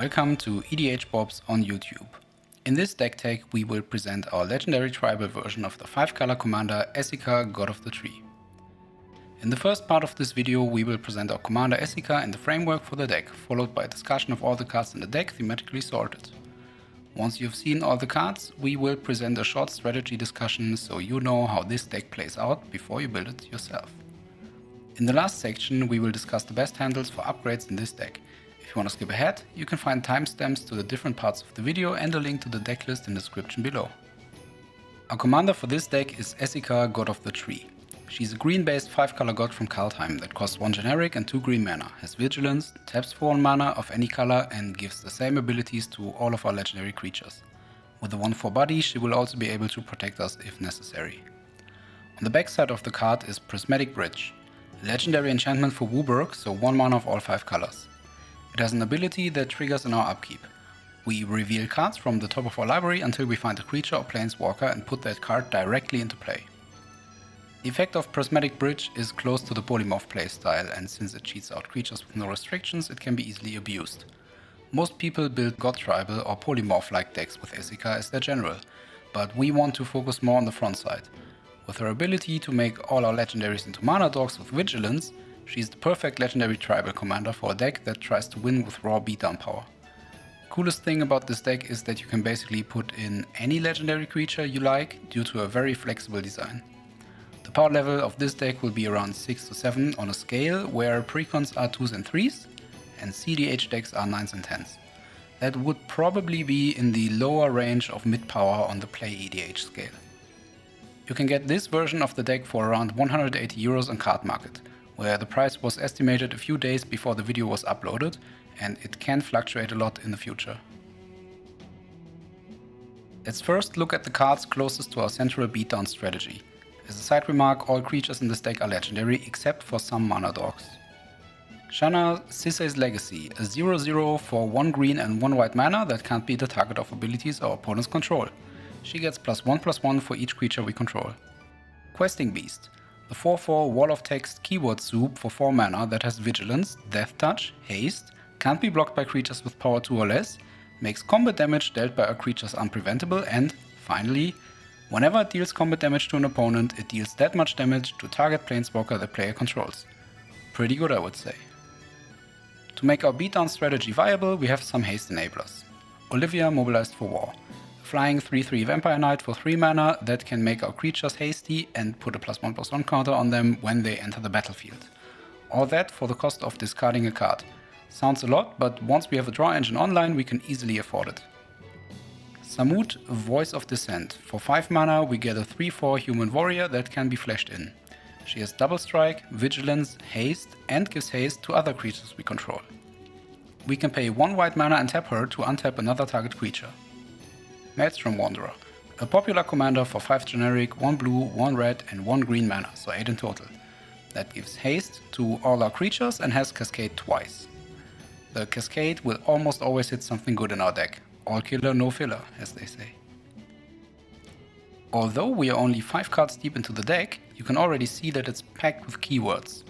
Welcome to EDH Bobs on YouTube. In this deck tag we will present our legendary tribal version of the 5-color commander Esika, God of the Tree. In the first part of this video we will present our commander Esika and the framework for the deck, followed by a discussion of all the cards in the deck thematically sorted. Once you've seen all the cards, we will present a short strategy discussion so you know how this deck plays out before you build it yourself. In the last section we will discuss the best handles for upgrades in this deck. If you want to skip ahead, you can find timestamps to the different parts of the video and a link to the deck list in the description below. Our commander for this deck is Esika, God of the Tree. She's a green-based 5-color god from Kaldheim that costs 1 generic and 2 green mana, has vigilance, taps for 1 mana of any color and gives the same abilities to all of our legendary creatures. With a 1/4 body, she will also be able to protect us if necessary. On the backside of the card is Prismatic Bridge, a legendary enchantment for Wooburg, so 1 mana of all 5 colors. It has an ability that triggers in our upkeep. We reveal cards from the top of our library until we find a creature or planeswalker and put that card directly into play. The effect of Prismatic Bridge is close to the polymorph playstyle, and since it cheats out creatures with no restrictions, it can be easily abused. Most people build God Tribal or polymorph-like decks with Esika as their general, but we want to focus more on the front side. With her ability to make all our legendaries into mana dogs with vigilance, she's the perfect legendary tribal commander for a deck that tries to win with raw beatdown power. The coolest thing about this deck is that you can basically put in any legendary creature you like due to a very flexible design. The power level of this deck will be around 6 to 7 on a scale where precons are 2s and 3s and CDH decks are 9s and 10s. That would probably be in the lower range of mid power on the play EDH scale. You can get this version of the deck for around 180 euros on Card Market, where the price was estimated a few days before the video was uploaded, and it can fluctuate a lot in the future. Let's first look at the cards closest to our central beatdown strategy. As a side remark, all creatures in this deck are legendary except for some mana dogs. Shanna, Sisay's Legacy, a 0/0 for 1 green and 1 white mana that can't be the target of abilities our opponents control. She gets +1/+1 for each creature we control. Questing Beast, the 4/4 wall of text keyword soup for 4 mana that has vigilance, death touch, haste, can't be blocked by creatures with power 2 or less, makes combat damage dealt by our creatures unpreventable, and, finally, whenever it deals combat damage to an opponent, it deals that much damage to target planeswalker the player controls. Pretty good, I would say. To make our beatdown strategy viable, we have some haste enablers. Olivia, Mobilized for War, flying 3/3 Vampire Knight for 3 mana that can make our creatures hasty and put a +1/+1 counter on them when they enter the battlefield. All that for the cost of discarding a card. Sounds a lot, but once we have a draw engine online we can easily afford it. Samut, Voice of Dissent. For 5 mana we get a 3/4 human warrior that can be fleshed in. She has double strike, vigilance, haste and gives haste to other creatures we control. We can pay 1 white mana and tap her to untap another target creature. Maelstrom Wanderer, a popular commander for 5 generic, 1 blue, 1 red and 1 green mana, so 8 in total. That gives haste to all our creatures and has Cascade twice. The Cascade will almost always hit something good in our deck. All killer, no filler, as they say. Although we are only 5 cards deep into the deck, you can already see that it's packed with keywords.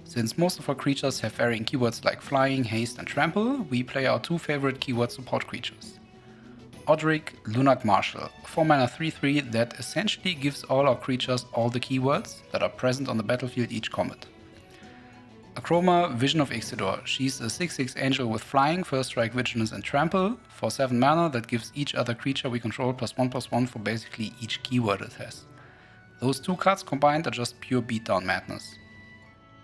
Since most of our creatures have varying keywords like flying, haste and trample, we play our 2 favorite keyword support creatures. Odric, Lunark Marshal, 4 mana 3/3 that essentially gives all our creatures all the keywords that are present on the battlefield each combat. Akroma, Vision of Ixidor, she's a 6/6 angel with flying, first strike, vigilance and trample for 7 mana that gives each other creature we control +1/+1 for basically each keyword it has. Those 2 cards combined are just pure beatdown madness.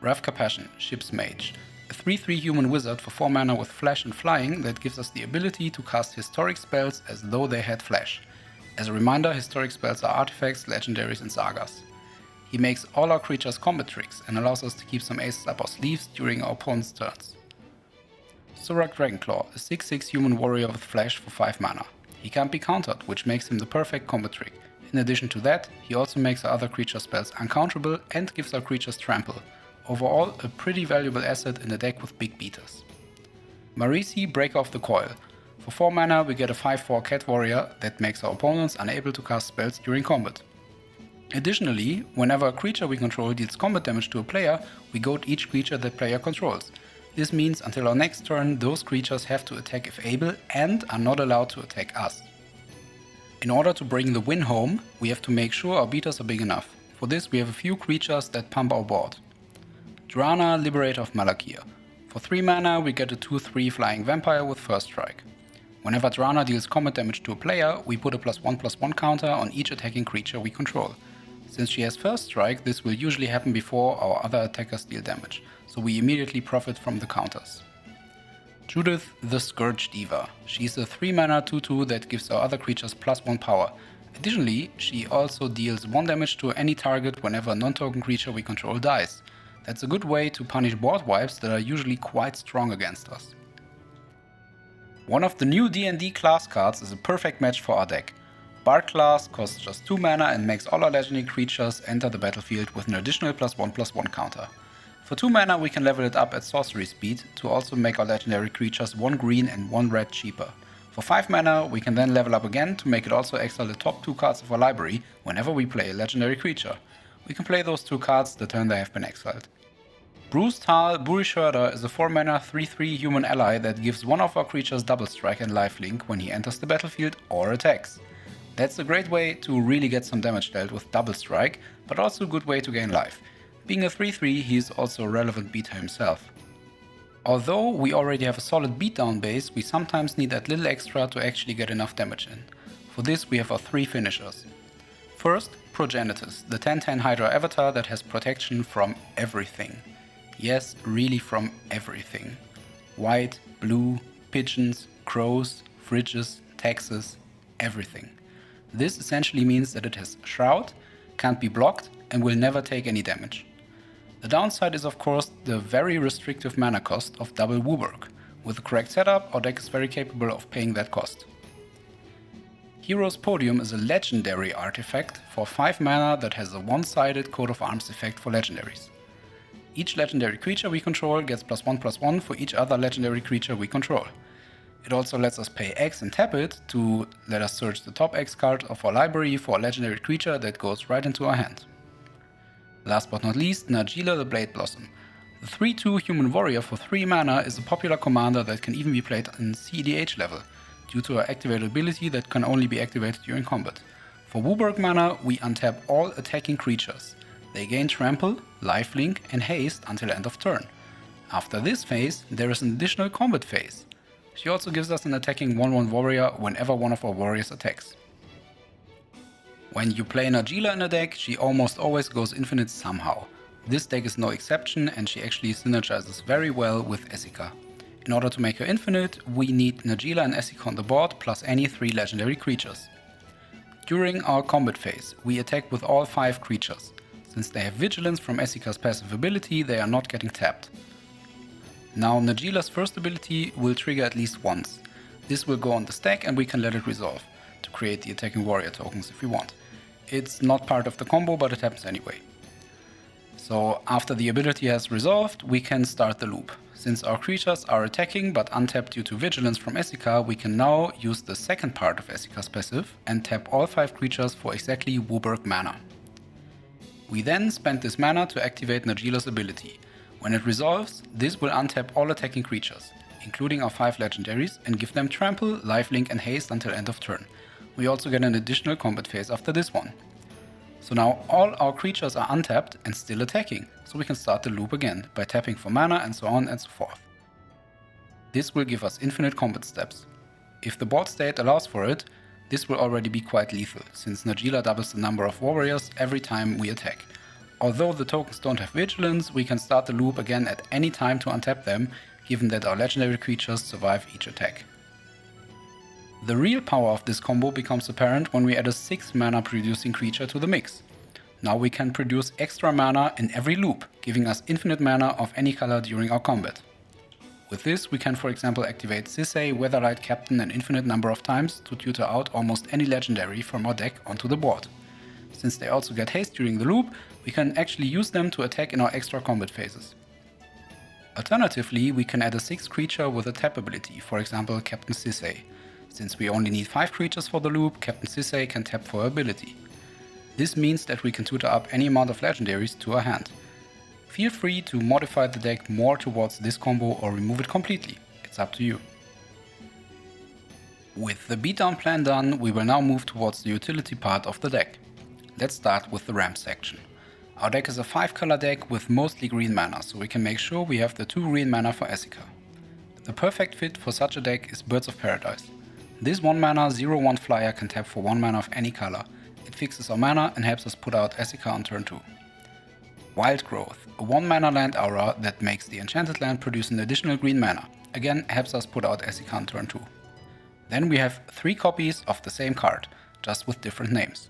Ravka Passion, Ship's Mage, a 3/3 human wizard for 4 mana with flash and flying that gives us the ability to cast historic spells as though they had flash. As a reminder, historic spells are artifacts, legendaries and sagas. He makes all our creatures combat tricks and allows us to keep some aces up our sleeves during our opponent's turns. Surak Dragonclaw, a 6/6 human warrior with flash for 5 mana. He can't be countered, which makes him the perfect combat trick. In addition to that, he also makes our other creature spells uncounterable and gives our creatures trample. Overall, a pretty valuable asset in a deck with big beaters. Marisi, Breaker of the Coil. For 4 mana we get a 5/4 cat warrior that makes our opponents unable to cast spells during combat. Additionally, whenever a creature we control deals combat damage to a player, we goad each creature that player controls. This means until our next turn, those creatures have to attack if able and are not allowed to attack us. In order to bring the win home, we have to make sure our beaters are big enough. For this we have a few creatures that pump our board. Drana, Liberator of Malakir. For 3 mana we get a 2/3 flying vampire with first strike. Whenever Drana deals combat damage to a player, we put a +1/+1 counter on each attacking creature we control. Since she has first strike, this will usually happen before our other attackers deal damage, so we immediately profit from the counters. Judith the Scourge Diva. She's a 3 mana 2/2 that gives our other creatures +1 power. Additionally, she also deals 1 damage to any target whenever a non-token creature we control dies. That's a good way to punish board wipes that are usually quite strong against us. One of the new D&D class cards is a perfect match for our deck. Bard class costs just 2 mana and makes all our legendary creatures enter the battlefield with an additional +1/+1 counter. For 2 mana we can level it up at sorcery speed to also make our legendary creatures 1 green and 1 red cheaper. For 5 mana we can then level up again to make it also exile the top 2 cards of our library whenever we play a legendary creature. We can play those 2 cards the turn they have been exiled. Bruce Tal Boorish Herder is a 4 mana 3/3 human ally that gives one of our creatures double strike and lifelink when he enters the battlefield or attacks. That's a great way to really get some damage dealt with double strike, but also a good way to gain life. Being a 3/3, he is also a relevant beater himself. Although we already have a solid beatdown base, we sometimes need that little extra to actually get enough damage in. For this we have our 3 finishers. First, Progenitus, the 10/10 Hydra avatar that has protection from everything. Yes, really from everything. White, blue, pigeons, crows, fridges, taxes, everything. This essentially means that it has Shroud, can't be blocked, and will never take any damage. The downside is of course the very restrictive mana cost of double Wooburg. With the correct setup, our deck is very capable of paying that cost. Hero's Podium is a legendary artifact for 5 mana that has a one-sided coat of arms effect for legendaries. Each legendary creature we control gets +1/+1 for each other legendary creature we control. It also lets us pay X and tap it to let us search the top X card of our library for a legendary creature that goes right into our hand. Last but not least, Najeela the Blade Blossom. The 3/2 human warrior for 3 mana is a popular commander that can even be played in CEDH level, due to her activated ability that can only be activated during combat. For Wooburg mana, we untap all attacking creatures. They gain Trample, Lifelink and Haste until end of turn. After this phase, there is an additional combat phase. She also gives us an attacking 1/1 warrior whenever one of our warriors attacks. When you play Najeela in a deck, she almost always goes infinite somehow. This deck is no exception and she actually synergizes very well with Esika. In order to make her infinite, we need Najeela and Esika on the board plus any 3 legendary creatures. During our combat phase, we attack with all 5 creatures. Since they have Vigilance from Esika's passive ability, they are not getting tapped. Now Najeela's first ability will trigger at least once. This will go on the stack and we can let it resolve, to create the attacking warrior tokens if we want. It's not part of the combo, but it happens anyway. So after the ability has resolved, we can start the loop. Since our creatures are attacking but untapped due to Vigilance from Esika, we can now use the second part of Esika's passive and tap all 5 creatures for exactly Wooburg mana. We then spend this mana to activate Najeela's ability. When it resolves, this will untap all attacking creatures, including our 5 legendaries, and give them Trample, Lifelink and Haste until end of turn. We also get an additional combat phase after this one. So now all our creatures are untapped and still attacking, so we can start the loop again by tapping for mana and so on and so forth. This will give us infinite combat steps. If the board state allows for it, this will already be quite lethal, since Najeela doubles the number of warriors every time we attack. Although the tokens don't have Vigilance, we can start the loop again at any time to untap them, given that our legendary creatures survive each attack. The real power of this combo becomes apparent when we add a 6 mana producing creature to the mix. Now we can produce extra mana in every loop, giving us infinite mana of any color during our combat. With this, we can for example activate Sisay, Weatherlight Captain an infinite number of times to tutor out almost any legendary from our deck onto the board. Since they also get haste during the loop, we can actually use them to attack in our extra combat phases. Alternatively, we can add a 6th creature with a tap ability, for example Captain Sisay. Since we only need 5 creatures for the loop, Captain Sisay can tap for her ability. This means that we can tutor up any amount of legendaries to our hand. Feel free to modify the deck more towards this combo or remove it completely, it's up to you. With the beatdown plan done, we will now move towards the utility part of the deck. Let's start with the ramp section. Our deck is a 5-color deck with mostly green mana, so we can make sure we have the 2 green mana for Esika. The perfect fit for such a deck is Birds of Paradise. This 1 mana 0/1 flyer can tap for 1 mana of any color. It fixes our mana and helps us put out Esika on turn 2. Wild Growth, a 1 mana land aura that makes the enchanted land produce an additional green mana. Again, helps us put out Esika on turn 2. Then we have 3 copies of the same card, just with different names.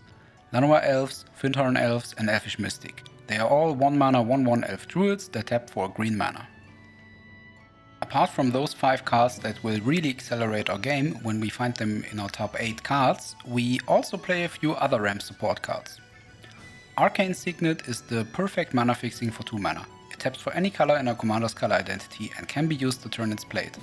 Llanowar Elves, Fyndhorn Elves and Elfish Mystic. They are all 1 mana 1/1 elf druids that tap for green mana. Apart from those 5 cards that will really accelerate our game when we find them in our top 8 cards, we also play a few other ramp support cards. Arcane Signet is the perfect mana fixing for 2 mana. It taps for any color in our commander's color identity and can be used to turn its played.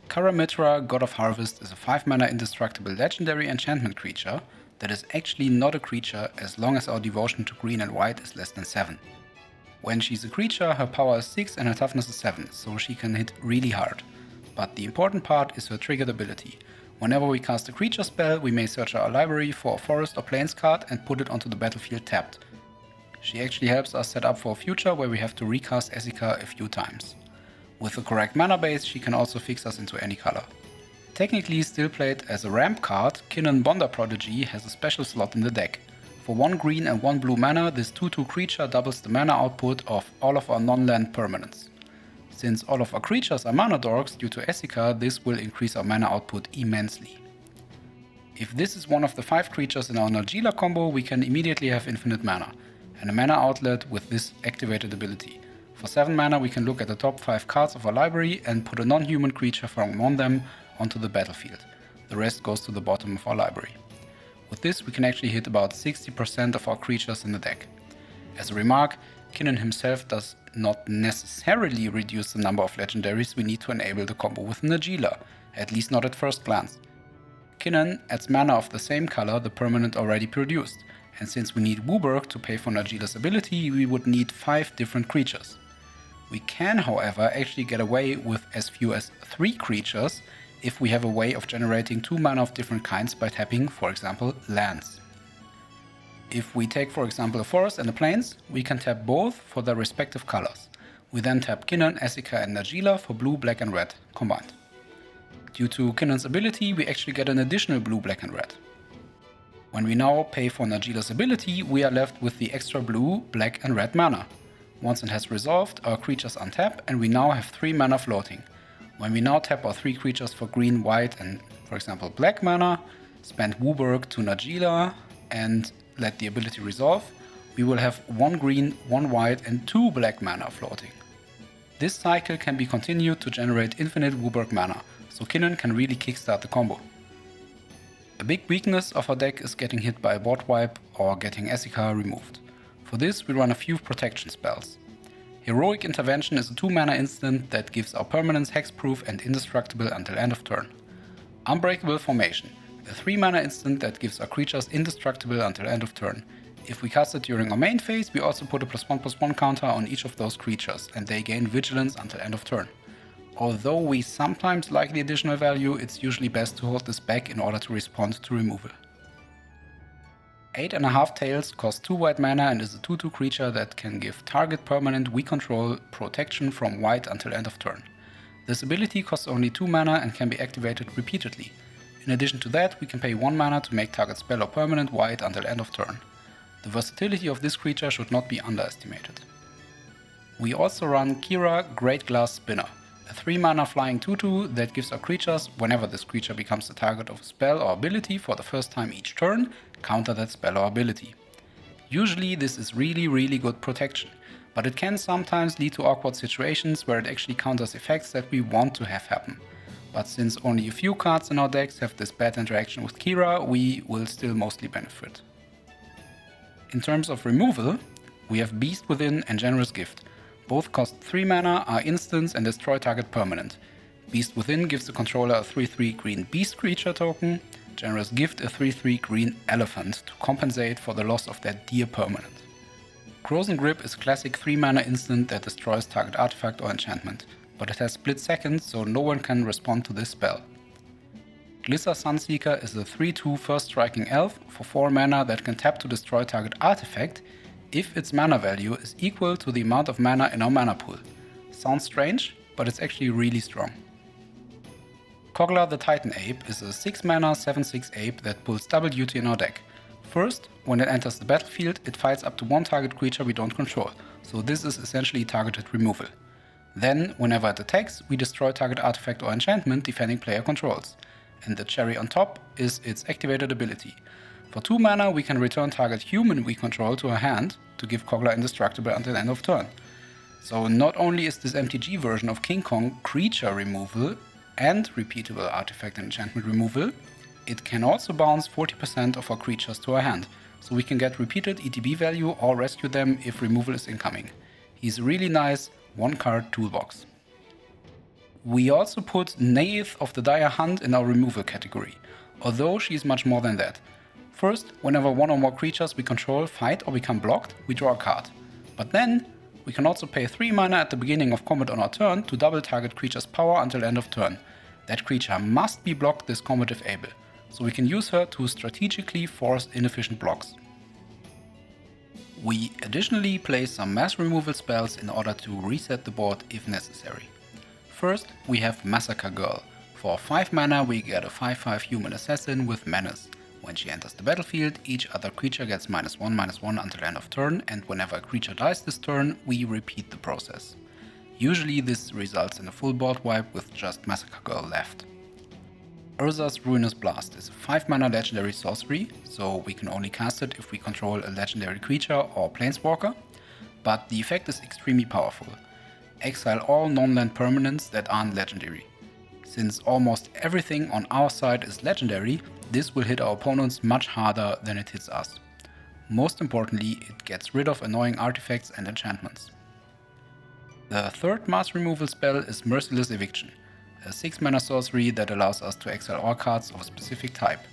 Karamitra, God of Harvest, is a 5 mana indestructible legendary enchantment creature that is actually not a creature as long as our devotion to green and white is less than 7. When she's a creature, her power is 6 and her toughness is 7, so she can hit really hard. But the important part is her triggered ability. Whenever we cast a creature spell, we may search our library for a forest or plains card and put it onto the battlefield tapped. She actually helps us set up for a future where we have to recast Esika a few times. With the correct mana base, she can also fix us into any color. Technically still played as a ramp card, Kinnan Bonder Prodigy has a special slot in the deck. For 1 green and 1 blue mana, this 2/2 creature doubles the mana output of all of our non-land permanents. Since all of our creatures are mana dorks due to Esika, this will increase our mana output immensely. If this is one of the 5 creatures in our Najeela combo, we can immediately have infinite mana, and a mana outlet with this activated ability. For 7 mana we can look at the top 5 cards of our library and put a non-human creature from among them onto the battlefield. The rest goes to the bottom of our library. With this we can actually hit about 60% of our creatures in the deck. As a remark, Kinnan himself does not necessarily reduce the number of legendaries we need to enable the combo with Najeela, at least not at first glance. Kinnan adds mana of the same color the permanent already produced, and since we need Wooburg to pay for Najeela's ability, we would need 5 different creatures. We can, however, actually get away with as few as 3 creatures if we have a way of generating 2 mana of different kinds by tapping, for example, lands. If we take, for example, a forest and a plains, we can tap both for their respective colors. We then tap Kinnan, Esika and Najeela for blue, black and red combined. Due to Kinnan's ability, we actually get an additional blue, black and red. When we now pay for Najeela's ability, we are left with the extra blue, black and red mana. Once it has resolved, our creatures untap and we now have 3 mana floating. When we now tap our 3 creatures for green, white and, for example, black mana, spend Wooburg to Najeela and let the ability resolve, we will have 1 green, 1 white and 2 black mana floating. This cycle can be continued to generate infinite Wooburg mana, so Kinnan can really kickstart the combo. A big weakness of our deck is getting hit by a board wipe or getting Esika removed. For this we run a few protection spells. Heroic Intervention is a 2 mana instant that gives our permanents hexproof and indestructible until end of turn. Unbreakable Formation, a 3 mana instant that gives our creatures indestructible until end of turn. If we cast it during our main phase, we also put a +1/+1 counter on each of those creatures and they gain vigilance until end of turn. Although we sometimes like the additional value, it's usually best to hold this back in order to respond to removal. 8.5 Tails costs 2 white mana and is a 2/2 creature that can give target permanent we control protection from white until end of turn. This ability costs only 2 mana and can be activated repeatedly. In addition to that, we can pay 1 mana to make target spell or permanent white until end of turn. The versatility of this creature should not be underestimated. We also run Kira, Great Glass Spinner, a 3 mana flying 2/2 that gives our creatures, whenever this creature becomes the target of a spell or ability for the first time each turn, counter that spell or ability. Usually this is really good protection, but it can sometimes lead to awkward situations where it actually counters effects that we want to have happen. But since only a few cards in our decks have this bad interaction with Kira, we will still mostly benefit. In terms of removal, we have Beast Within and Generous Gift. Both cost 3 mana, are instants and destroy target permanent. Beast Within gives the controller a 3/3 green beast creature token, Generous Gift a 3/3 green elephant to compensate for the loss of their deer permanent. Corrosion Grip is a classic 3 mana instant that destroys target artifact or enchantment, but it has split seconds so no one can respond to this spell. Glissa Sunseeker is a 3/2 first striking elf for 4 mana that can tap to destroy target artifact if its mana value is equal to the amount of mana in our mana pool. Sounds strange, but it's actually really strong. Kogla the Titan Ape is a 6 mana 7/6 ape that pulls double duty in our deck. First, when it enters the battlefield, it fights up to one target creature we don't control, so this is essentially targeted removal. Then, whenever it attacks, we destroy target artifact or enchantment defending player controls. And the cherry on top is its activated ability. For 2 mana we can return target human we control to our hand to give Kogla indestructible until end of turn. So not only is this MTG version of King Kong creature removal and repeatable artifact and enchantment removal, it can also bounce 40% of our creatures to our hand, so we can get repeated ETB value or rescue them if removal is incoming. He's a really nice 1-card toolbox. We also put Neith of the Dire Hunt in our removal category, although she's much more than that. First, whenever one or more creatures we control fight or become blocked, we draw a card. But then, we can also pay 3 mana at the beginning of combat on our turn to double target creature's power until end of turn. That creature must be blocked this combat if able, so we can use her to strategically force inefficient blocks. We additionally play some mass removal spells in order to reset the board if necessary. First, we have Massacre Girl. For 5 mana we get a 5/5 human assassin with menace. When she enters the battlefield, each other creature gets -1/-1 until end of turn, and whenever a creature dies this turn, we repeat the process. Usually this results in a full board wipe with just Massacre Girl left. Urza's Ruinous Blast is a 5 mana legendary sorcery, so we can only cast it if we control a legendary creature or planeswalker, but the effect is extremely powerful. Exile all non-land permanents that aren't legendary. Since almost everything on our side is legendary, this will hit our opponents much harder than it hits us. Most importantly, it gets rid of annoying artifacts and enchantments. The third mass removal spell is Merciless Eviction, a 6 mana sorcery that allows us to exile all cards of a specific type.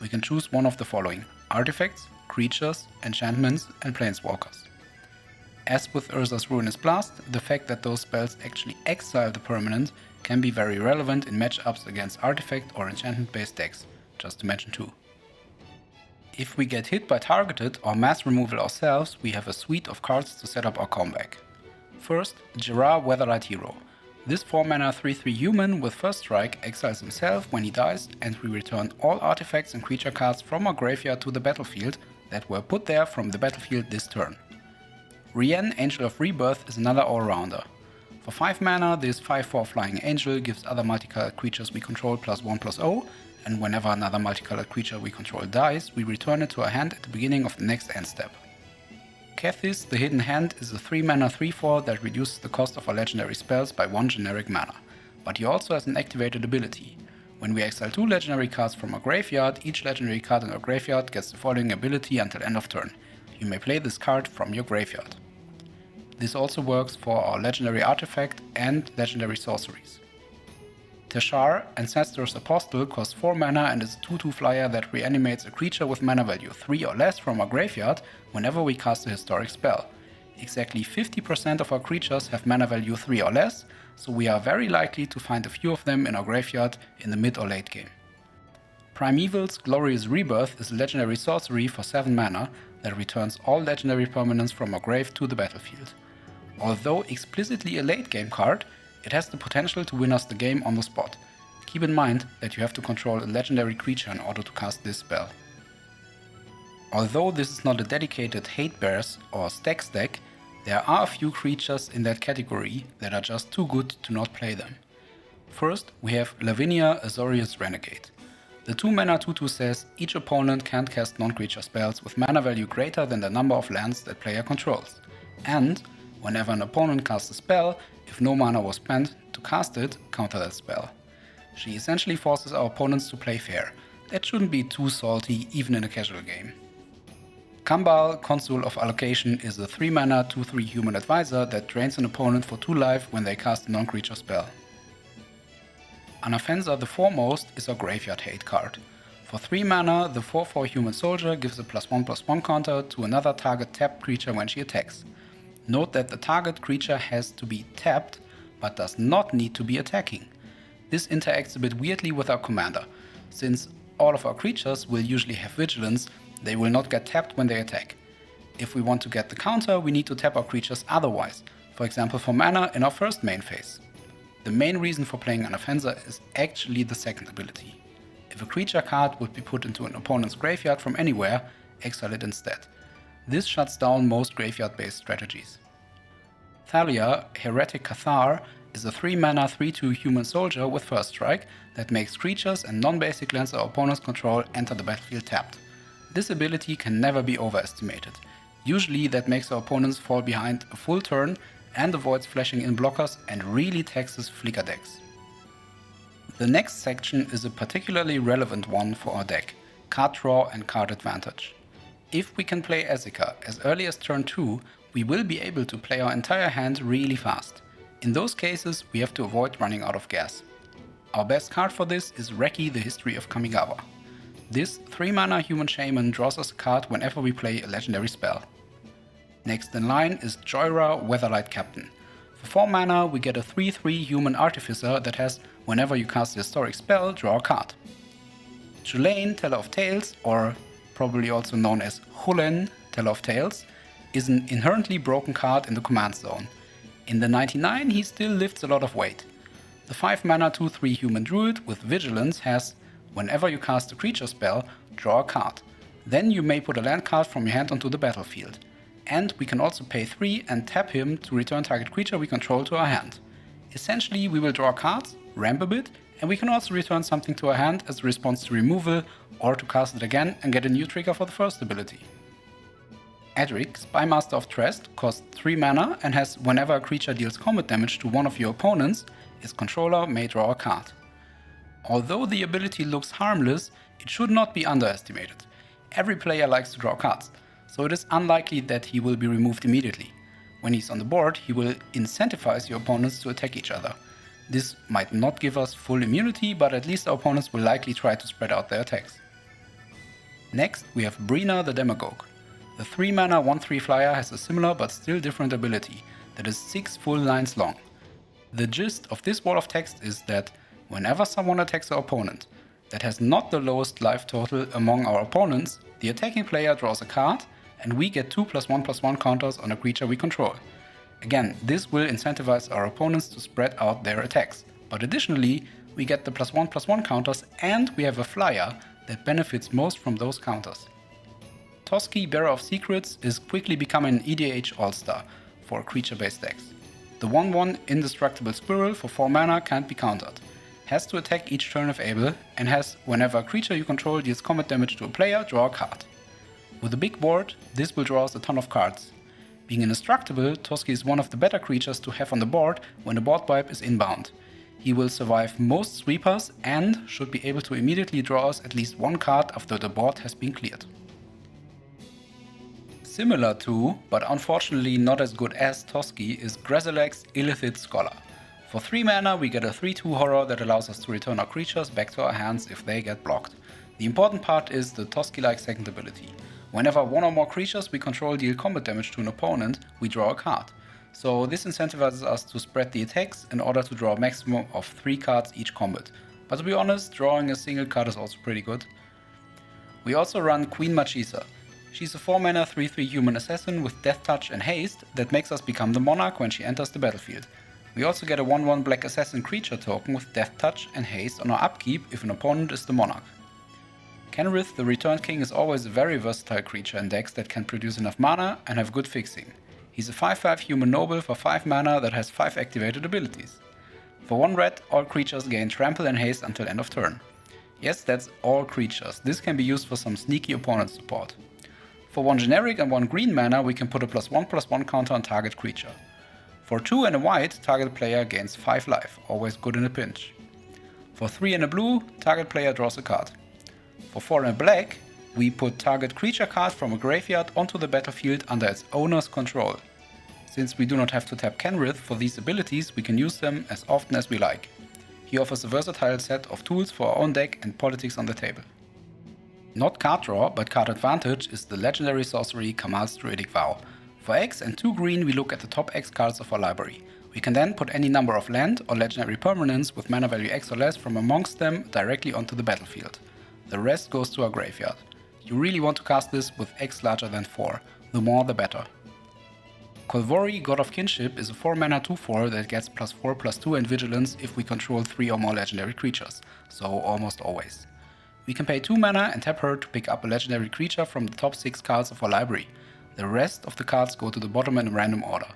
We can choose one of the following: artifacts, creatures, enchantments, and planeswalkers. As with Urza's Ruinous Blast, the fact that those spells actually exile the permanent can be very relevant in matchups against artifact or enchantment based decks, just to mention 2. If we get hit by targeted or mass removal ourselves, we have a suite of cards to set up our comeback. First, Gerard Weatherlight Hero. This 4 mana 3/3 human with first strike exiles himself when he dies, and we return all artifacts and creature cards from our graveyard to the battlefield that were put there from the battlefield this turn. Rien, Angel of Rebirth, is another all-rounder. For 5 mana, this 5/4 Flying Angel gives other multicolored creatures we control +1/+0, and whenever another multicolored creature we control dies, we return it to our hand at the beginning of the next end step. Kethis, the Hidden Hand, is a 3 mana 3/4 that reduces the cost of our legendary spells by 1 generic mana, but he also has an activated ability. When we exile 2 legendary cards from our graveyard, each legendary card in our graveyard gets the following ability until end of turn. You may play this card from your graveyard. This also works for our legendary artifact and legendary sorceries. Teshar, Ancestror's Apostle, costs 4 mana and is a 2/2 flyer that reanimates a creature with mana value 3 or less from our graveyard whenever we cast a historic spell. Exactly 50% of our creatures have mana value 3 or less, so we are very likely to find a few of them in our graveyard in the mid or late game. Primeval's Glorious Rebirth is a legendary sorcery for 7 mana that returns all legendary permanents from our grave to the battlefield. Although explicitly a late game card, it has the potential to win us the game on the spot. Keep in mind that you have to control a legendary creature in order to cast this spell. Although this is not a dedicated Hatebears or Stax deck, there are a few creatures in that category that are just too good to not play them. First, we have Lavinia, Azorius Renegade. The 2 mana 2/2 says each opponent can't cast non-creature spells with mana value greater than the number of lands that player controls. And whenever an opponent casts a spell, if no mana was spent to cast it, counter that spell. She essentially forces our opponents to play fair. That shouldn't be too salty even in a casual game. Kambal, Consul of Allocation, is a 3 mana 2/3 human advisor that drains an opponent for 2 life when they cast a non-creature spell. Anafenza the Foremost is our graveyard hate card. For 3 mana, the 4/4 human soldier gives a +1/+1 counter to another target tapped creature when she attacks. Note that the target creature has to be tapped, but does not need to be attacking. This interacts a bit weirdly with our commander. Since all of our creatures will usually have vigilance, they will not get tapped when they attack. If we want to get the counter, we need to tap our creatures otherwise, for example for mana in our first main phase. The main reason for playing an offenser is actually the second ability. If a creature card would be put into an opponent's graveyard from anywhere, exile it instead. This shuts down most graveyard-based strategies. Thalia, Heretic Cathar, is a 3 mana 3/2 human soldier with first strike that makes creatures and non-basic lands our opponents control enter the battlefield tapped. This ability can never be overestimated. Usually that makes our opponents fall behind a full turn and avoids flashing in blockers and really taxes flicker decks. The next section is a particularly relevant one for our deck, card draw and card advantage. If we can play Esika as early as turn 2, we will be able to play our entire hand really fast. In those cases, we have to avoid running out of gas. Our best card for this is Reki, the History of Kamigawa. This 3 mana human shaman draws us a card whenever we play a legendary spell. Next in line is Joyra, Weatherlight Captain. For 4 mana, we get a 3/3 human artificer that has, whenever you cast a historic spell, draw a card. Julain, Teller of Tales, or probably also known as Hulen, Teller of Tales, is an inherently broken card in the command zone. In the 99, he still lifts a lot of weight. The 5 mana 2/3 human druid with vigilance has, whenever you cast a creature spell, draw a card. Then you may put a land card from your hand onto the battlefield. And we can also pay 3 and tap him to return target creature we control to our hand. Essentially, we will draw cards, ramp a bit, and we can also return something to our hand as a response to removal or to cast it again and get a new trigger for the first ability. Edric, Spymaster of Trest, costs 3 mana and has, whenever a creature deals combat damage to one of your opponents, its controller may draw a card. Although the ability looks harmless, it should not be underestimated. Every player likes to draw cards, so it is unlikely that he will be removed immediately. When he's on the board, he will incentivize your opponents to attack each other. This might not give us full immunity, but at least our opponents will likely try to spread out their attacks. Next, we have Brina the Demagogue. The 3 mana 1/3 flyer has a similar but still different ability that is 6 full lines long. The gist of this wall of text is that whenever someone attacks our opponent that has not the lowest life total among our opponents, the attacking player draws a card and we get 2 +1/+1 counters on a creature we control. Again, this will incentivize our opponents to spread out their attacks, but additionally, we get the +1/+1 counters and we have a flyer that benefits most from those counters. Toski, Bearer of Secrets, is quickly becoming an EDH All-Star for creature-based decks. The 1/1 indestructible squirrel for 4 mana can't be countered, has to attack each turn if able, and has, whenever a creature you control deals combat damage to a player, draw a card. With a big board, this will draw us a ton of cards. Being indestructible, Toski is one of the better creatures to have on the board when the board wipe is inbound. He will survive most sweepers and should be able to immediately draw us at least 1 card after the board has been cleared. Similar to, but unfortunately not as good as Toski, is Grezzelek's Illithid Scholar. For 3 mana we get a 3/2 horror that allows us to return our creatures back to our hands if they get blocked. The important part is the Toski-like second ability. Whenever 1 or more creatures we control deal combat damage to an opponent, we draw a card. So this incentivizes us to spread the attacks in order to draw a maximum of 3 cards each combat. But to be honest, drawing a single card is also pretty good. We also run Queen Machisa. She's a 4 mana 3/3 human assassin with Death Touch and Haste that makes us become the monarch when she enters the battlefield. We also get a 1/1 black assassin creature token with Death Touch and Haste on our upkeep if an opponent is the monarch. Kenrith, the Returned King, is always a very versatile creature in decks that can produce enough mana and have good fixing. He's a 5/5 human noble for 5 mana that has 5 activated abilities. For 1 red, all creatures gain Trample and Haste until end of turn. Yes, that's all creatures. This can be used for some sneaky opponent support. For 1 generic and 1 green mana, we can put a +1/+1 counter on target creature. For 2 and a white, target player gains 5 life, always good in a pinch. For 3 and a blue, target player draws a card. For 4 and a black, we put target creature card from a graveyard onto the battlefield under its owner's control. Since we do not have to tap Kenrith for these abilities, we can use them as often as we like. He offers a versatile set of tools for our own deck and politics on the table. Not card draw, but card advantage is the legendary sorcery Kamal's Druidic Vow. For X and 2 green we look at the top X cards of our library. We can then put any number of land or legendary permanents with mana value X or less from amongst them directly onto the battlefield. The rest goes to our graveyard. You really want to cast this with X larger than 4, the more the better. Kolvori, God of Kinship, is a 4 mana 2/4 that gets +4/+2 and Vigilance if we control 3 or more legendary creatures, so almost always. We can pay 2 mana and tap her to pick up a legendary creature from the top 6 cards of our library. The rest of the cards go to the bottom in a random order.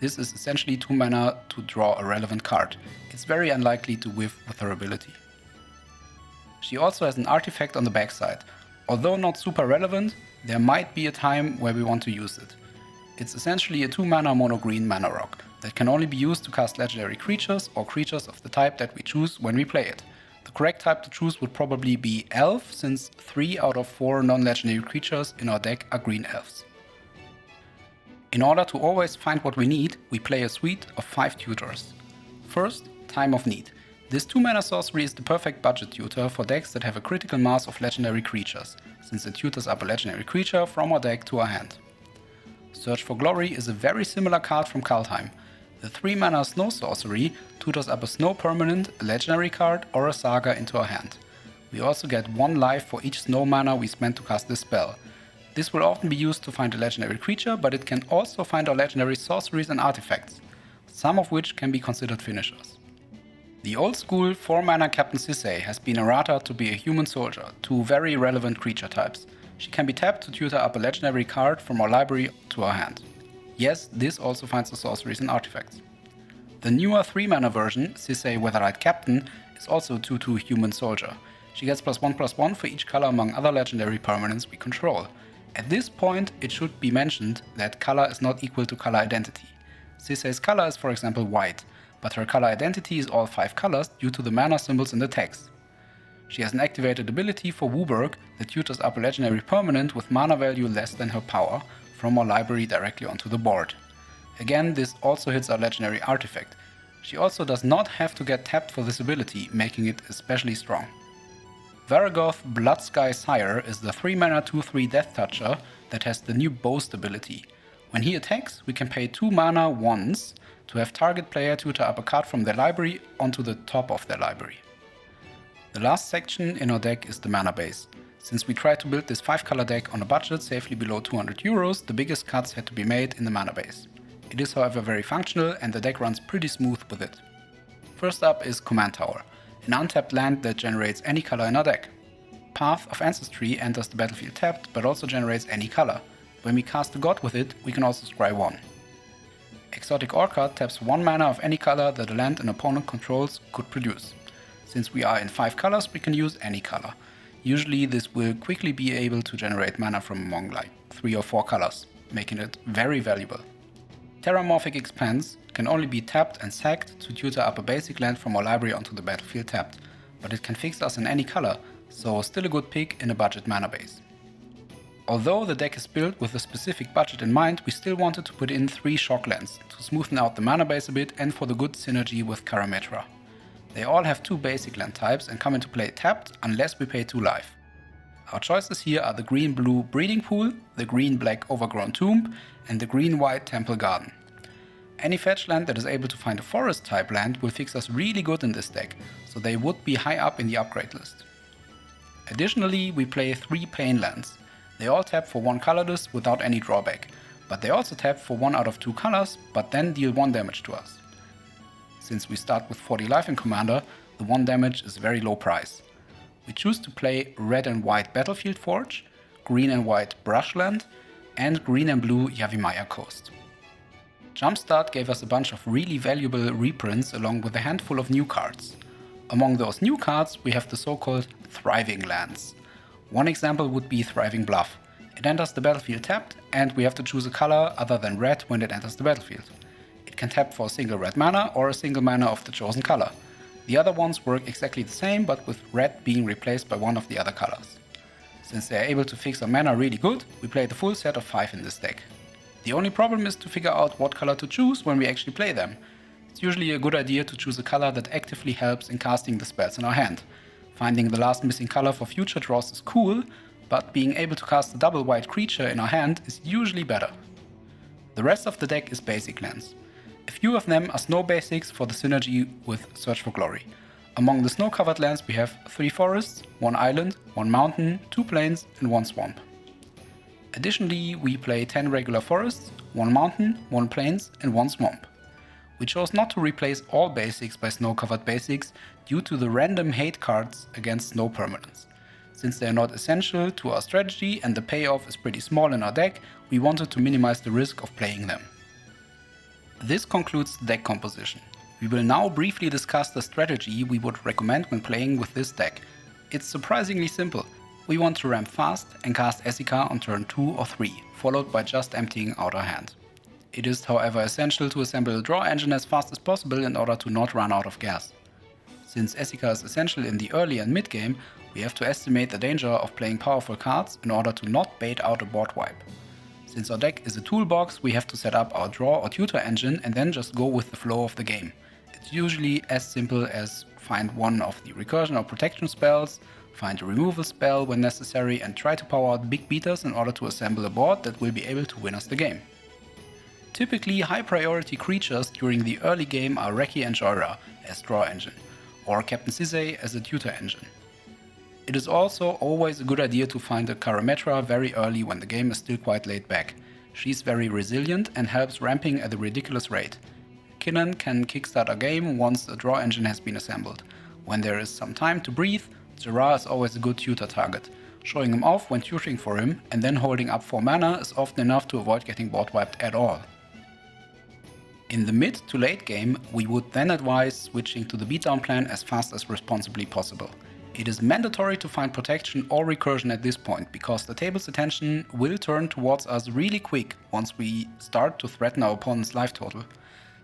This is essentially 2 mana to draw a relevant card. It's very unlikely to whiff with her ability. She also has an artifact on the backside. Although not super relevant, there might be a time where we want to use it. It's essentially a 2 mana mono green mana rock that can only be used to cast legendary creatures or creatures of the type that we choose when we play it. The correct type to choose would probably be Elf, since 3 out of 4 non-legendary creatures in our deck are green elves. In order to always find what we need, we play a suite of 5 tutors. First, Time of Need. This 2 mana sorcery is the perfect budget tutor for decks that have a critical mass of legendary creatures, since it tutors up a legendary creature from our deck to our hand. Search for Glory is a very similar card from Kaldheim. The 3 mana Snow sorcery tutors up a Snow permanent, a legendary card or a saga into our hand. We also get 1 life for each Snow mana we spend to cast this spell. This will often be used to find a legendary creature, but it can also find our legendary sorceries and artifacts, some of which can be considered finishers. The old school 4 mana Captain Sisay has been errata to be a human soldier, 2 very relevant creature types. She can be tapped to tutor up a legendary card from our library to our hand. Yes, this also finds the sorceries and artifacts. The newer 3 mana version, Sisay Weatherlight Captain, is also a 2/2 human soldier. She gets +1/+1 for each color among other legendary permanents we control. At this point, it should be mentioned that color is not equal to color identity. Sisay's color is for example white, but her color identity is all 5 colors due to the mana symbols in the text. She has an activated ability for Wooburg that tutors up a legendary permanent with mana value less than her power from our library directly onto the board. Again, this also hits our legendary artifact. She also does not have to get tapped for this ability, making it especially strong. Varagoth Bloodsky Sire is the 3 mana 2/3 Death Toucher that has the new Boast ability. When he attacks, we can pay 2 mana once to have target player tutor up a card from their library onto the top of their library. The last section in our deck is the mana base. Since we tried to build this 5-color deck on a budget safely below 200 euros, the biggest cuts had to be made in the mana base. It is however very functional and the deck runs pretty smooth with it. First up is Command Tower, an untapped land that generates any color in our deck. Path of Ancestry enters the battlefield tapped, but also generates any color. When we cast a god with it, we can also scry 1. Exotic Orchard taps 1 mana of any color that a land an opponent controls could produce. Since we are in 5 colors, we can use any color. Usually this will quickly be able to generate mana from among like 3 or 4 colors, making it very valuable. Terramorphic Expanse can only be tapped and sacked to tutor up a basic land from our library onto the battlefield tapped, but it can fix us in any color, so still a good pick in a budget mana base. Although the deck is built with a specific budget in mind, we still wanted to put in 3 shock lands to smoothen out the mana base a bit and for the good synergy with Karametra. They all have 2 basic land types and come into play tapped unless we pay 2 life. Our choices here are the green-blue Breeding Pool, the green-black Overgrown Tomb, and the green-white Temple Garden. Any fetch land that is able to find a forest type land will fix us really good in this deck, so they would be high up in the upgrade list. Additionally, we play 3 Pain lands. They all tap for 1 colorless without any drawback, but they also tap for 1 out of 2 colors, but then deal 1 damage to us. Since we start with 40 life in Commander, the 1 damage is very low price. We choose to play red and white Battlefield Forge, green and white Brushland, and green and blue Yavimaya Coast. Jumpstart gave us a bunch of really valuable reprints along with a handful of new cards. Among those new cards we have the so-called Thriving Lands. One example would be Thriving Bluff. It enters the battlefield tapped and we have to choose a color other than red when it enters the battlefield. It can tap for a single red mana or a single mana of the chosen color. The other ones work exactly the same, but with red being replaced by 1 of the other colors. Since they are able to fix our mana really good, we play the full set of 5 in this deck. The only problem is to figure out what color to choose when we actually play them. It's usually a good idea to choose a color that actively helps in casting the spells in our hand. Finding the last missing color for future draws is cool, but being able to cast a double white creature in our hand is usually better. The rest of the deck is basic lands. A few of them are snow basics for the synergy with Search for Glory. Among the snow covered lands we have 3 forests, 1 island, 1 mountain, 2 plains and 1 swamp. Additionally, we play 10 regular forests, 1 mountain, 1 plains and 1 swamp. We chose not to replace all basics by snow covered basics due to the random hate cards against snow permanents. Since they are not essential to our strategy and the payoff is pretty small in our deck, we wanted to minimize the risk of playing them. This concludes the deck composition. We will now briefly discuss the strategy we would recommend when playing with this deck. It's surprisingly simple. We want to ramp fast and cast Esika on turn 2 or 3, followed by just emptying out our hand. It is however essential to assemble a draw engine as fast as possible in order to not run out of gas. Since Esika is essential in the early and mid game, we have to estimate the danger of playing powerful cards in order to not bait out a board wipe. Since our deck is a toolbox, we have to set up our draw or tutor engine and then just go with the flow of the game. It's usually as simple as find one of the recursion or protection spells, find a removal spell when necessary and try to power out big beaters in order to assemble a board that will be able to win us the game. Typically high priority creatures during the early game are Reki and Joyra as draw engine, or Captain Sisei as a tutor engine. It is also always a good idea to find a Karametra very early when the game is still quite laid back. She's very resilient and helps ramping at a ridiculous rate. Kinnan can kickstart a game once the draw engine has been assembled. When there is some time to breathe, Jara is always a good tutor target. Showing him off when tutoring for him and then holding up 4 mana is often enough to avoid getting board wiped at all. In the mid to late game, we would then advise switching to the beatdown plan as fast as responsibly possible. It is mandatory to find protection or recursion at this point, because the table's attention will turn towards us really quick once we start to threaten our opponent's life total.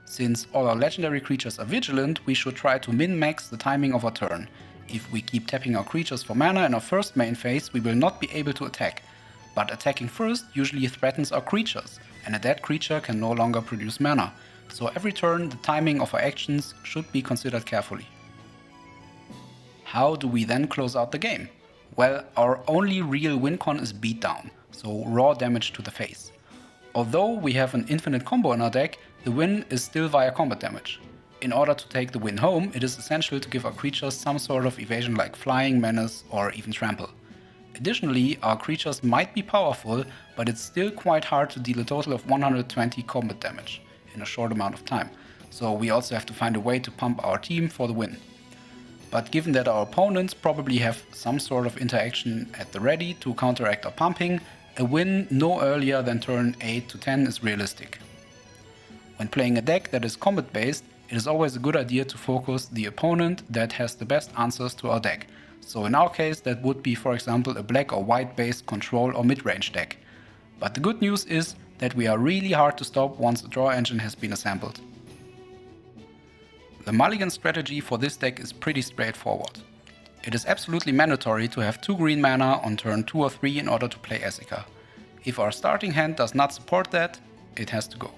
Since all our legendary creatures are vigilant, we should try to min-max the timing of our turn. If we keep tapping our creatures for mana in our first main phase, we will not be able to attack. But attacking first usually threatens our creatures, and a dead creature can no longer produce mana. So every turn the timing of our actions should be considered carefully. How do we then close out the game? Well, our only real win con is beatdown, so raw damage to the face. Although we have an infinite combo in our deck, the win is still via combat damage. In order to take the win home, it is essential to give our creatures some sort of evasion like flying, menace or even trample. Additionally, our creatures might be powerful, but it's still quite hard to deal a total of 120 combat damage in a short amount of time, so we also have to find a way to pump our team for the win. But given that our opponents probably have some sort of interaction at the ready to counteract our pumping, a win no earlier than turn 8 to 10 is realistic. When playing a deck that is combat based, it is always a good idea to focus the opponent that has the best answers to our deck. So in our case that would be, for example, a black or white based control or mid-range deck. But the good news is that we are really hard to stop once the draw engine has been assembled. The mulligan strategy for this deck is pretty straightforward. It is absolutely mandatory to have 2 green mana on turn 2 or 3 in order to play Esika. If our starting hand does not support that, it has to go.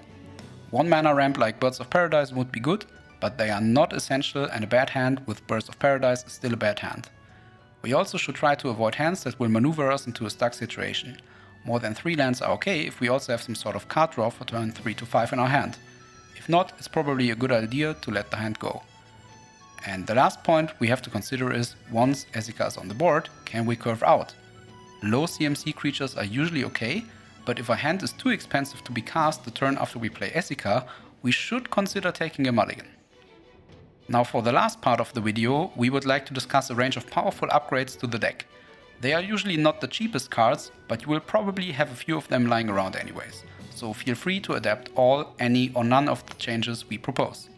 1 mana ramp like Birds of Paradise would be good, but they are not essential, and a bad hand with Birds of Paradise is still a bad hand. We also should try to avoid hands that will maneuver us into a stuck situation. More than 3 lands are okay if we also have some sort of card draw for turn 3 to 5 in our hand. If not, it's probably a good idea to let the hand go. And the last point we have to consider is, once Esika is on the board, can we curve out? Low CMC creatures are usually okay, but if our hand is too expensive to be cast the turn after we play Esika, we should consider taking a mulligan. Now for the last part of the video, we would like to discuss a range of powerful upgrades to the deck. They are usually not the cheapest cards, but you will probably have a few of them lying around anyways, so feel free to adapt all, any or none of the changes we propose.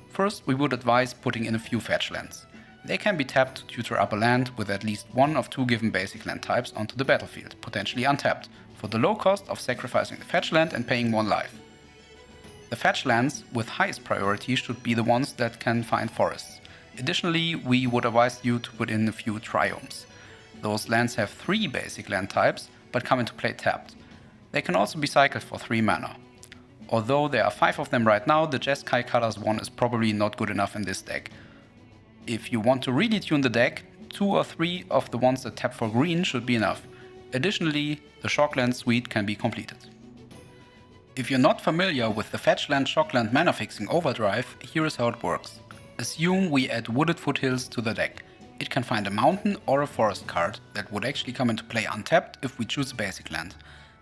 First, we would advise putting in a few fetch lands. They can be tapped to tutor up a land with at least one of 2 given basic land types onto the battlefield, potentially untapped, for the low cost of sacrificing the fetch land and paying 1 life. The fetch lands with highest priority should be the ones that can find forests. Additionally, we would advise you to put in a few triomes. Those lands have 3 basic land types, but come into play tapped. They can also be cycled for 3 mana. Although there are 5 of them right now, the Jeskai Colors one is probably not good enough in this deck. If you want to really tune the deck, 2 or 3 of the ones that tap for green should be enough. Additionally, the Shockland suite can be completed. If you're not familiar with the Fetchland Shockland mana fixing overdrive, here is how it works. Assume we add Wooded Foothills to the deck. It can find a mountain or a forest card that would actually come into play untapped if we choose a basic land.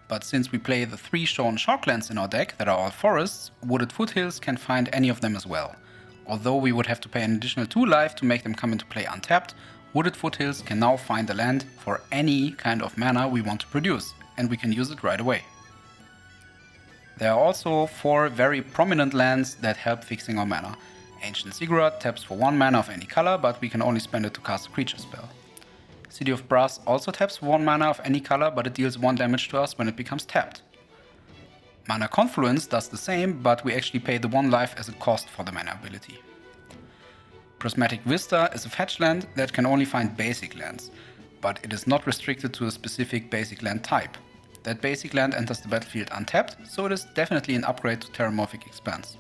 But since we play the 3 shown Shocklands in our deck that are all forests, Wooded Foothills can find any of them as well. Although we would have to pay an additional 2 life to make them come into play untapped, Wooded Foothills can now find a land for any kind of mana we want to produce, and we can use it right away. There are also 4 very prominent lands that help fixing our mana. Ancient Ziggurat taps for 1 mana of any color, but we can only spend it to cast a creature spell. City of Brass also taps for 1 mana of any color, but it deals 1 damage to us when it becomes tapped. Mana Confluence does the same, but we actually pay the 1 life as a cost for the mana ability. Prismatic Vista is a fetch land that can only find basic lands, but it is not restricted to a specific basic land type. That basic land enters the battlefield untapped, so it is definitely an upgrade to Terramorphic Expanse.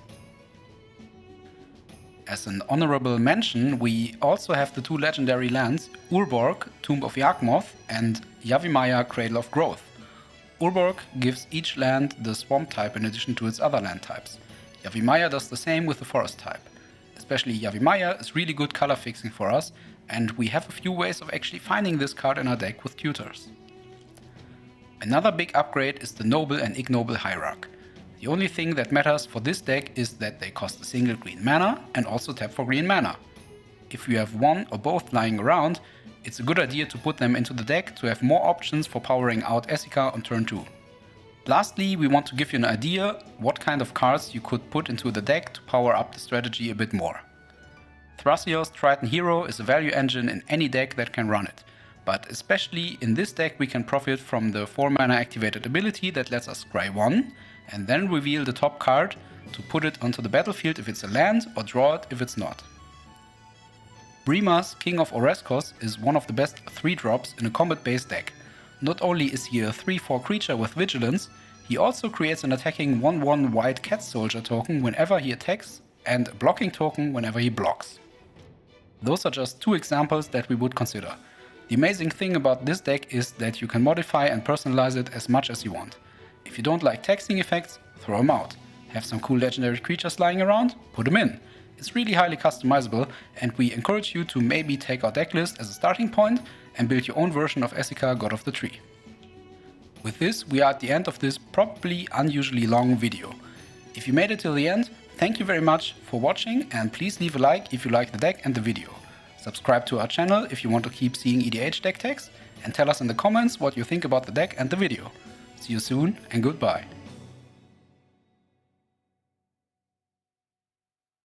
As an honorable mention, we also have the 2 legendary lands, Urborg, Tomb of Yawgmoth, and Yavimaya, Cradle of Growth. Urborg gives each land the swamp type in addition to its other land types. Yavimaya does the same with the forest type. Especially Yavimaya is really good color fixing for us, and we have a few ways of actually finding this card in our deck with Tutors. Another big upgrade is the Noble and Ignoble Hierarch. The only thing that matters for this deck is that they cost a single green mana and also tap for green mana. If you have one or both lying around, it's a good idea to put them into the deck to have more options for powering out Esika on turn 2. Lastly, we want to give you an idea what kind of cards you could put into the deck to power up the strategy a bit more. Thrasios Triton Hero is a value engine in any deck that can run it, but especially in this deck we can profit from the 4 mana activated ability that lets us scry 1 and then reveal the top card to put it onto the battlefield if it's a land or draw it if it's not. Brimas, King of Oreskos, is one of the best 3-drops in a combat-based deck. Not only is he a 3/4 creature with Vigilance, he also creates an attacking 1/1 white cat soldier token whenever he attacks and a blocking token whenever he blocks. Those are just 2 examples that we would consider. The amazing thing about this deck is that you can modify and personalize it as much as you want. If you don't like taxing effects, throw them out. Have some cool legendary creatures lying around? Put them in. It's really highly customizable, and we encourage you to maybe take our decklist as a starting point and build your own version of Esika, God of the Tree. With this, we are at the end of this probably unusually long video. If you made it till the end, thank you very much for watching, and please leave a like if you like the deck and the video. Subscribe to our channel if you want to keep seeing EDH deck techs, and tell us in the comments what you think about the deck and the video. See you soon, and goodbye.